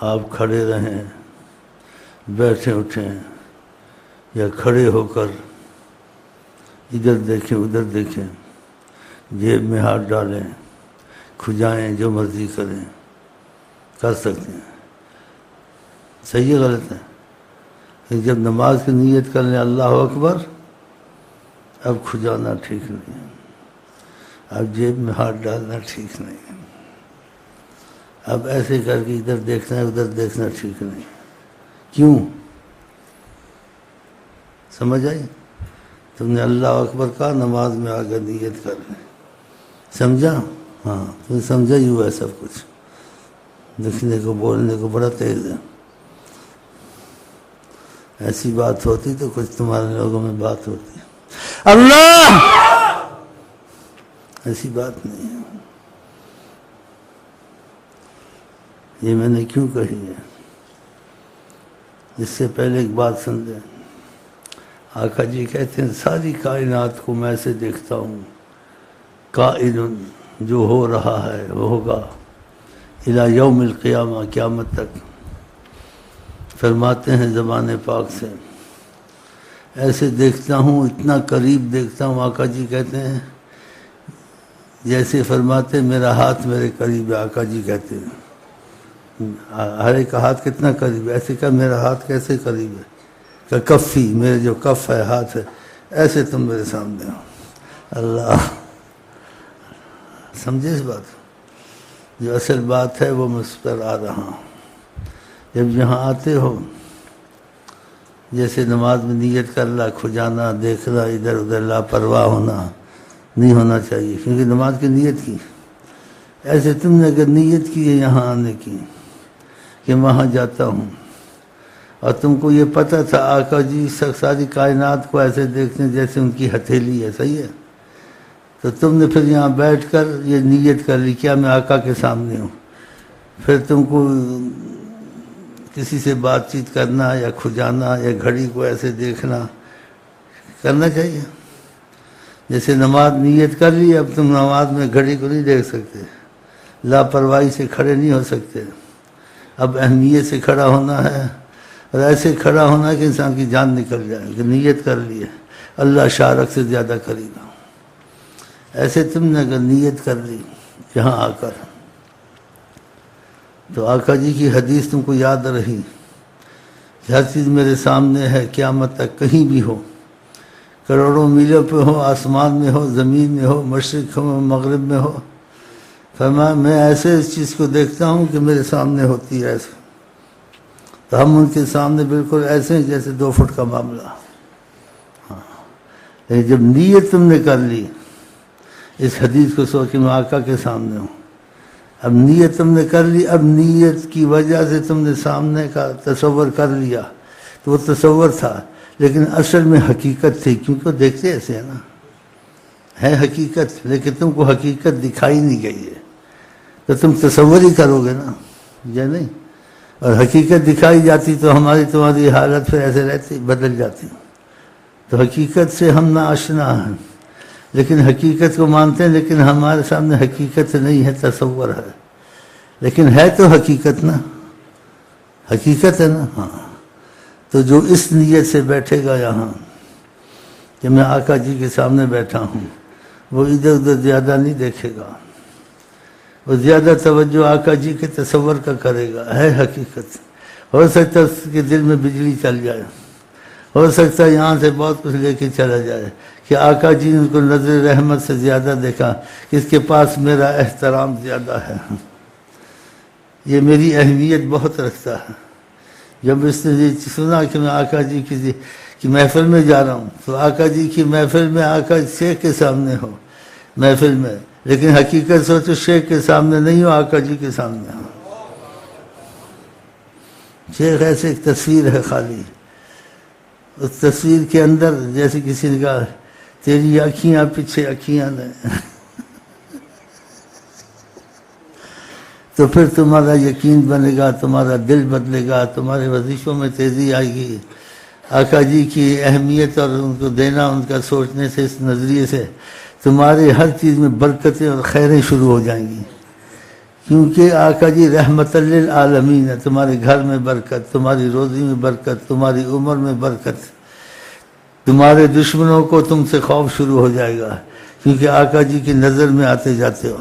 آپ کھڑے رہیں، بیٹھیں اٹھیں یا کھڑے ہو کر ادھر دیکھیں ادھر دیکھیں، جیب میں ہاتھ ڈالیں، کھجائیں، جو مرضی کریں، کر سکتے ہیں۔ صحیح ہے غلط ہے؟ کہ جب نماز کی نیت کر لیں اللہ اکبر، اب کھجانا ٹھیک نہیں ہے، اب جیب میں ہاتھ ڈالنا ٹھیک نہیں ہے، اب ایسے کر کے ادھر دیکھنا ہے ادھر دیکھنا ٹھیک نہیں ہے۔ کیوں؟ سمجھ آئی؟ تم نے اللہ اکبر کہا، نماز میں آگے نیت کر لیں، سمجھا؟ ہاں، تم سمجھا ہی ہوا ہے سب کچھ، لکھنے کو بولنے کو بڑا تیز ہے۔ ایسی بات ہوتی تو کچھ تمہارے لوگوں میں بات ہوتی، اللہ، ایسی بات نہیں ہے۔ یہ میں نے کیوں کہی ہے؟ اس سے پہلے ایک بات سمجھیں۔ آقا جی کہتے ہیں ساری کائنات کو میں ایسے دیکھتا ہوں، کائن، جو ہو رہا ہے وہ ہوگا، الی یوم القیامہ، قیامت تک۔ فرماتے ہیں زبان پاک سے، ایسے دیکھتا ہوں، اتنا قریب دیکھتا ہوں، آقا جی کہتے ہیں جیسے فرماتے میرا ہاتھ میرے قریب ہے، آقا جی کہتے ہیں ہر ایک کا ہاتھ کتنا قریب ہے، ایسے کہ میرا ہاتھ کیسے قریب ہے، کہ کفی، میرے جو کف ہے، ہاتھ ہے، ایسے تم میرے سامنے ہو۔ اللہ، سمجھے اس بات؟ جو اصل بات ہے وہ مجھ پر آ رہا ہوں۔ جب یہاں آتے ہو، جیسے نماز میں نیت کر لا، کھجانا، دیکھنا ادھر ادھر، لاپرواہ ہونا نہیں ہونا چاہیے، کیونکہ نماز کی نیت کی۔ ایسے تم نے اگر نیت کی ہے یہاں آنے کی کہ وہاں جاتا ہوں، اور تم کو یہ پتہ تھا آقا جی ساری کائنات کو ایسے دیکھتے ہیں جیسے ان کی ہتھیلی ہے، صحیح ہے؟ تو تم نے پھر یہاں بیٹھ کر یہ نیت کر لی کیا میں آقا کے سامنے ہوں۔ پھر تم کو کسی سے بات چیت کرنا یا کھجانا یا گھڑی کو ایسے دیکھنا کرنا چاہیے؟ جیسے نماز نیت کر لی، اب تم نماز میں گھڑی کو نہیں دیکھ سکتے، لاپرواہی سے کھڑے نہیں ہو سکتے، اب اہمیت سے کھڑا ہونا ہے، اور ایسے کھڑا ہونا ہے کہ انسان کی جان نکل جائے، کہ نیت کر لی ہے اللہ شارک سے زیادہ قریب ہوں۔ ایسے تم نے اگر نیت کر لی یہاں آ کر، تو آقا جی کی حدیث تم کو یاد رہی کہ ہر چیز میرے سامنے ہے قیامت تک، کہیں بھی ہو، کروڑوں میلوں پہ ہو، آسمان میں ہو، زمین میں ہو، مشرق ہو، مغرب میں ہو۔ فرمایا میں ایسے اس چیز کو دیکھتا ہوں کہ میرے سامنے ہوتی ہے ایسے، تو ہم ان کے سامنے بالکل ایسے ہیں جیسے 2 فٹ کا معاملہ۔ ہاں، لیکن جب نیت تم نے کر لی، اس حدیث کو سوچ کے میں آقا کے سامنے ہوں، اب نیت تم نے کر لی، اب نیت کی وجہ سے تم نے سامنے کا تصور کر لیا، تو وہ تصور تھا لیکن اصل میں حقیقت تھی، کیونکہ وہ دیکھتے ایسے ہیں نا، ہے حقیقت، لیکن تم کو حقیقت دکھائی نہیں گئی ہے، تو تم تصور ہی کرو گے نا، یا نہیں؟ اور حقیقت دکھائی جاتی تو تمہاری حالت پھر ایسے رہتی، بدل جاتی۔ تو حقیقت سے ہم نا آشنا ہیں، لیکن حقیقت کو مانتے ہیں، لیکن ہمارے سامنے حقیقت نہیں ہے، تصور ہے، لیکن ہے تو حقیقت نا، حقیقت ہے نا۔ ہاں، تو جو اس نیت سے بیٹھے گا یہاں کہ میں آقا جی کے سامنے بیٹھا ہوں، وہ ادھر ادھر زیادہ نہیں دیکھے گا، وہ زیادہ توجہ آقا جی کے تصور کا کرے گا، ہے حقیقت۔ ہو سکتا ہے اس کے دل میں بجلی چل جائے، ہو سکتا ہے یہاں سے بہت کچھ لے کے چلا جائے کہ آقا جی نے ان کو نظر رحمت سے زیادہ دیکھا، کہ اس کے پاس میرا احترام زیادہ ہے، یہ میری اہمیت بہت رکھتا ہے۔ جب اس نے یہ سنا کہ میں آقا جی کی محفل میں جا رہا ہوں، تو آقا جی کی محفل میں آقا شیخ کے سامنے ہو محفل میں، لیکن حقیقت سوچو شیخ کے سامنے نہیں ہو، آقا جی کے سامنے ہو۔ شیخ ایسے ایک تصویر ہے خالی، اس تصویر کے اندر جیسے کسی نے کہا تیری اکھیاں پیچھے اکھیاں نے، تو پھر تمہارا یقین بنے گا، تمہارا دل بدلے گا، تمہارے وظیفوں میں تیزی آئے گی۔ آقا جی کی اہمیت اور ان کو دینا، ان کا سوچنے سے، اس نظریے سے تمہارے ہر چیز میں برکتیں اور خیریں شروع ہو جائیں گی، کیونکہ آقا جی رحمت للعالمین ہے. تمہارے گھر میں برکت، تمہاری روزی میں برکت، تمہاری عمر میں برکت، تمہارے دشمنوں کو تم سے خوف شروع ہو جائے گا، کیونکہ آقا جی کی نظر میں آتے جاتے ہو.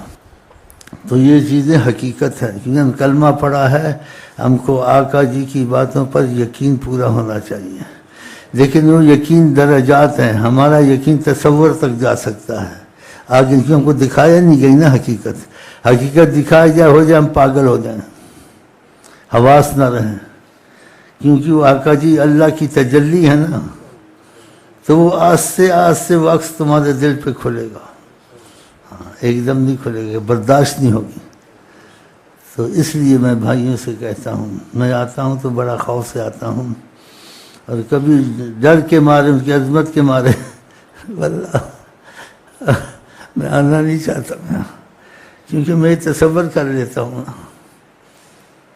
تو یہ چیزیں حقیقت ہے، کیونکہ ہم کلمہ پڑھا ہے، ہم کو آقا جی کی باتوں پر یقین پورا ہونا چاہیے. لیکن وہ یقین درجات ہیں، ہمارا یقین تصور تک جا سکتا ہے، آگے کیوں ہم کو دکھایا نہیں گئی نا حقیقت. حقیقت دکھایا جائے ہو جائے ہم پاگل ہو جائیں، حواس نہ رہیں، کیونکہ وہ آقا جی اللہ کی تجلی ہے نا، تو وہ آہستہ آہستہ وہ عکس تمہارے دل پہ کھلے گا. ایک دم نہیں کھلے گا، برداشت نہیں ہوگی. تو اس لیے میں بھائیوں سے کہتا ہوں، میں آتا ہوں تو بڑا خوف سے آتا ہوں، اور کبھی ڈر کے مارے، ان کی عظمت کے مارے واللہ میں آنا نہیں چاہتا، کیونکہ میں تصور کر لیتا ہوں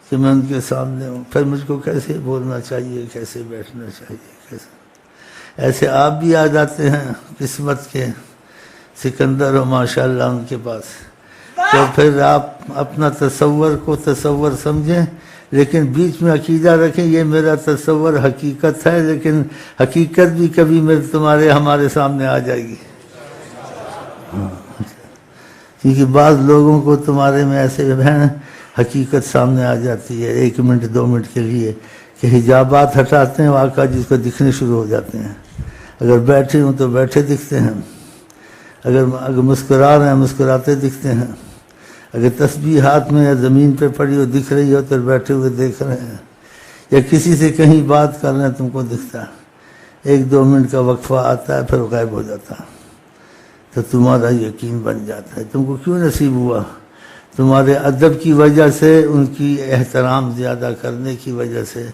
کہ میں ان کے سامنے ہوں، پھر مجھ کو کیسے بولنا چاہیے، کیسے بیٹھنا چاہیے، کیسے. ایسے آپ بھی آ جاتے ہیں قسمت کے سکندر ہو ماشاءاللہ ان کے پاس، تو پھر آپ اپنا تصور کو تصور سمجھیں، لیکن بیچ میں عقیدہ رکھیں یہ میرا تصور حقیقت ہے، لیکن حقیقت بھی کبھی ہمارے سامنے آ جائے گی. کیونکہ بعض لوگوں کو تمہارے میں ایسے ہیں حقیقت سامنے آ جاتی ہے 1 منٹ 2 منٹ کے لیے، کہ حجابات ہٹاتے ہیں، آقا جس کو دکھنے شروع ہو جاتے ہیں. اگر بیٹھے ہوں تو بیٹھے دکھتے ہیں، اگر مسکرا رہے ہیں مسکراتے دکھتے ہیں، اگر تسبیح ہاتھ میں یا زمین پہ پڑی ہو دکھ رہی ہو تو بیٹھے ہوئے دیکھ رہے ہیں، یا کسی سے کہیں بات کر رہے ہیں تم کو دکھتا ہے. 1-2 منٹ کا وقفہ آتا ہے پھر غائب ہو جاتا ہے، تو تمہارا یقین بن جاتا ہے. تم کو کیوں نصیب ہوا؟ تمہارے ادب کی وجہ سے، ان کی احترام زیادہ کرنے کی وجہ سے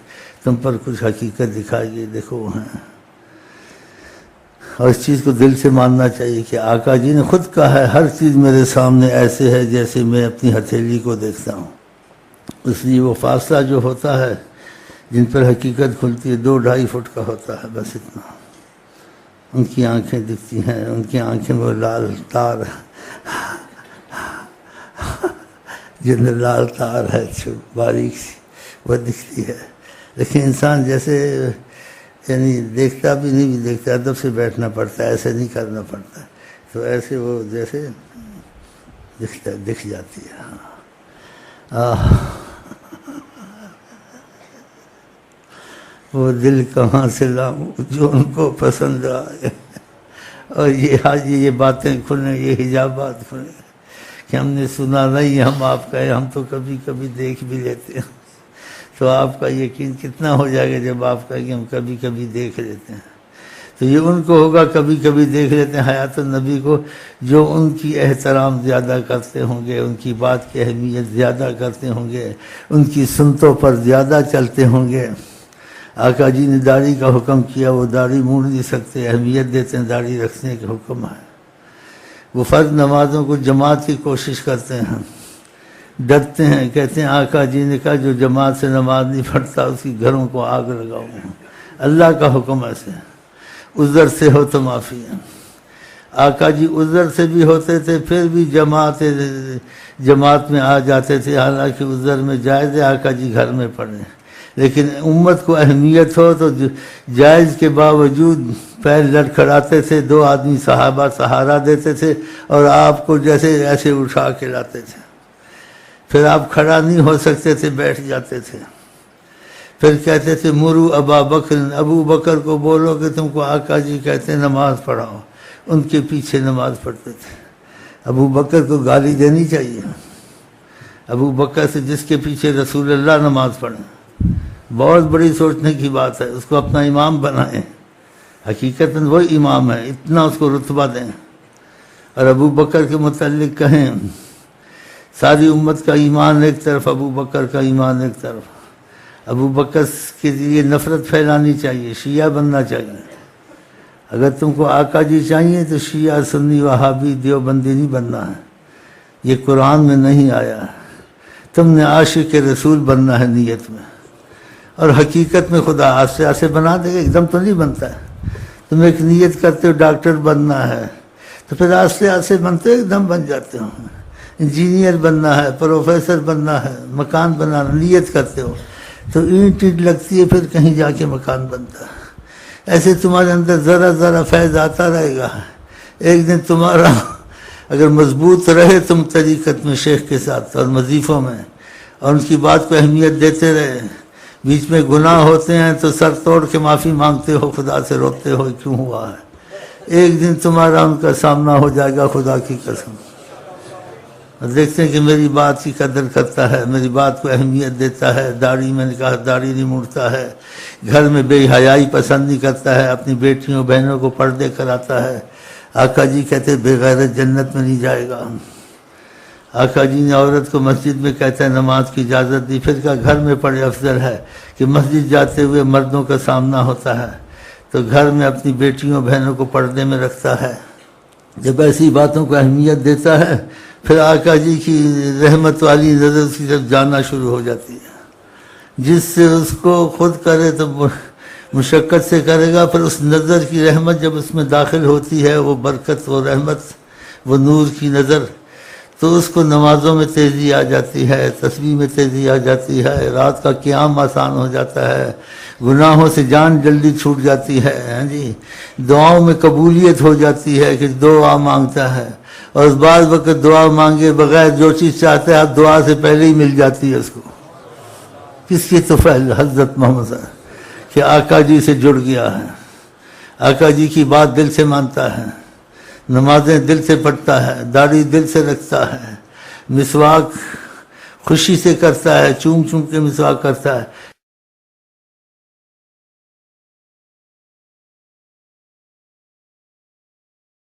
تم پر کچھ حقیقت دکھائی گئی، دیکھو وہ ہیں. اور اس چیز کو دل سے ماننا چاہیے کہ آقا جی نے خود کہا ہے ہر چیز میرے سامنے ایسے ہے جیسے میں اپنی ہتھیلی کو دیکھتا ہوں. اس لیے وہ فاصلہ جو ہوتا ہے جن پر حقیقت کھلتی ہے 2-2.5 فٹ کا ہوتا ہے، بس اتنا. ان کی آنکھیں دکھتی ہیں، ان کی آنکھیں میں لال تار جن میں لال تار ہے باریک سی، وہ دکھتی ہے. لیکن انسان جیسے یعنی دیکھتا بھی نہیں، بھی دیکھتا، ادب سے بیٹھنا پڑتا ہے، ایسے نہیں کرنا پڑتا، تو ایسے وہ جیسے دکھ جاتی ہے. وہ دل کہاں سے لاؤں جو ان کو پسند آئے. اور یہ باتیں کھلیں، یہ حجابات کھلیں کہ ہم نے سنا نہیں، ہم آپ کا ہم تو کبھی کبھی دیکھ بھی لیتے ہیں. تو آپ کا یقین کتنا ہو جائے گا جب آپ کہیں کہ ہم کبھی کبھی دیکھ لیتے ہیں. تو یہ ان کو ہوگا کبھی کبھی دیکھ لیتے ہیں حیات النبی کو، جو ان کی احترام زیادہ کرتے ہوں گے، ان کی بات کی اہمیت زیادہ کرتے ہوں گے، ان کی سنتوں پر زیادہ چلتے ہوں گے. آقا جی نے داڑھی کا حکم کیا، وہ داڑھی موڑ نہیں سکتے، اہمیت دیتے ہیں، داڑھی رکھنے کا حکم ہے. وہ فرض نمازوں کو جماعت کی کوشش کرتے ہیں، ڈرتے ہیں، کہتے ہیں آقا جی نے کہا جو جماعت سے نماز نہیں پڑھتا اس کی گھروں کو آگ لگاؤں. اللہ کا حکم ایسے. عذر سے ہو تو معافی ہے. آقا جی عذر سے بھی ہوتے تھے پھر بھی جماعت میں آ جاتے تھے، حالانکہ عذر میں جائز ہے آقا جی گھر میں پڑھیں، لیکن امت کو اہمیت ہو تو جائز کے باوجود پیر لڑکھڑاتے تھے. 2 آدمی صحابہ سہارا دیتے تھے اور آپ کو جیسے ایسے اٹھا کے لاتے تھے. پھر آپ کھڑا نہیں ہو سکتے تھے، بیٹھ جاتے تھے. پھر کہتے تھے مرو ابا بکر، ابو بکر کو بولو کہ تم کو آقا جی کہتے ہیں نماز پڑھاؤ. ان کے پیچھے نماز پڑھتے تھے. ابو بکر کو گالی دینی چاہیے. ابو بکر سے جس کے پیچھے رسول اللہ نماز پڑھیں، بہت بڑی سوچنے کی بات ہے. اس کو اپنا امام بنائیں، حقیقت وہ امام ہے، اتنا اس کو رتبہ دیں. اور ابو بکر کے متعلق کہیں ساری امت کا ایمان ایک طرف، ابو بکر کا ایمان ایک طرف. ابو بکر کے لیے نفرت پھیلانی چاہیے، شیعہ بننا چاہیے. اگر تم کو آقا جی چاہیے تو شیعہ سنی وہابی دیوبندی نہیں بننا ہے، یہ قرآن میں نہیں آیا. تم نے عاشق رسول بننا ہے نیت میں، اور حقیقت میں خدا آستے سے بنا دے گا، ایک دم تو نہیں بنتا ہے. تم ایک نیت کرتے ہو ڈاکٹر بننا ہے تو پھر آستے بنتے ایک دم بن جاتے ہو. انجینئر بننا ہے، پروفیسر بننا ہے، مکان بنانا نیت کرتے ہو تو اینٹ لگتی ہے، پھر کہیں جا کے مکان بنتا ہے۔ ایسے تمہارے اندر ذرا ذرا فیض آتا رہے گا، ایک دن تمہارا اگر مضبوط رہے تم طریقت میں شیخ کے ساتھ اور وظیفوں میں، اور ان کی بات کو اہمیت دیتے رہے، بیچ میں گناہ ہوتے ہیں تو سر توڑ کے معافی مانگتے ہو، خدا سے روتے ہو کیوں ہوا ہے، ایک دن تمہارا ان کا سامنا ہو جائے گا، خدا کی قسم۔ اور دیکھتے ہیں کہ میری بات کی قدر کرتا ہے، میری بات کو اہمیت دیتا ہے، داڑھی میں نے کہا داڑھی نہیں مڑتا ہے، گھر میں بے حیائی پسند نہیں کرتا ہے، اپنی بیٹیوں بہنوں کو پردے کراتا ہے۔ آقا جی کہتے بے غیرت جنت میں نہیں جائے گا۔ آقا جی نے عورت کو مسجد میں کہتا ہے نماز کی اجازت دی، پھر کہا گھر میں پڑھے افضل ہے کہ مسجد جاتے ہوئے مردوں کا سامنا ہوتا ہے تو گھر میں اپنی بیٹیوں بہنوں کو پردے میں رکھتا ہے۔ جب ایسی باتوں کو اہمیت دیتا ہے پھر آقا جی کی رحمت والی نظر اس کی طرف جانا شروع ہو جاتی ہے، جس سے اس کو خود کرے تو مشقت سے کرے گا، پھر اس نظر کی رحمت جب اس میں داخل ہوتی ہے، وہ برکت، وہ رحمت، وہ نور کی نظر، تو اس کو نمازوں میں تیزی آ جاتی ہے، تسبیح میں تیزی آ جاتی ہے، رات کا قیام آسان ہو جاتا ہے، گناہوں سے جان جلدی چھوٹ جاتی ہے، ہاں جی، دعاؤں میں قبولیت ہو جاتی ہے کہ دعا مانگتا ہے، اور اس بعض وقت دعا مانگے بغیر جو چیز چاہتا ہے آپ دعا سے پہلے ہی مل جاتی ہے اس کو۔ کس کی توفیق؟ حضرت محمد صلی اللہ علیہ وسلم کہ آقا جی سے جڑ گیا ہے، آقا جی کی بات دل سے مانتا ہے، نمازیں دل سے پڑھتا ہے، داڑھی دل سے رکھتا ہے، مسواک خوشی سے کرتا ہے، چوم چوم کے مسواک کرتا ہے،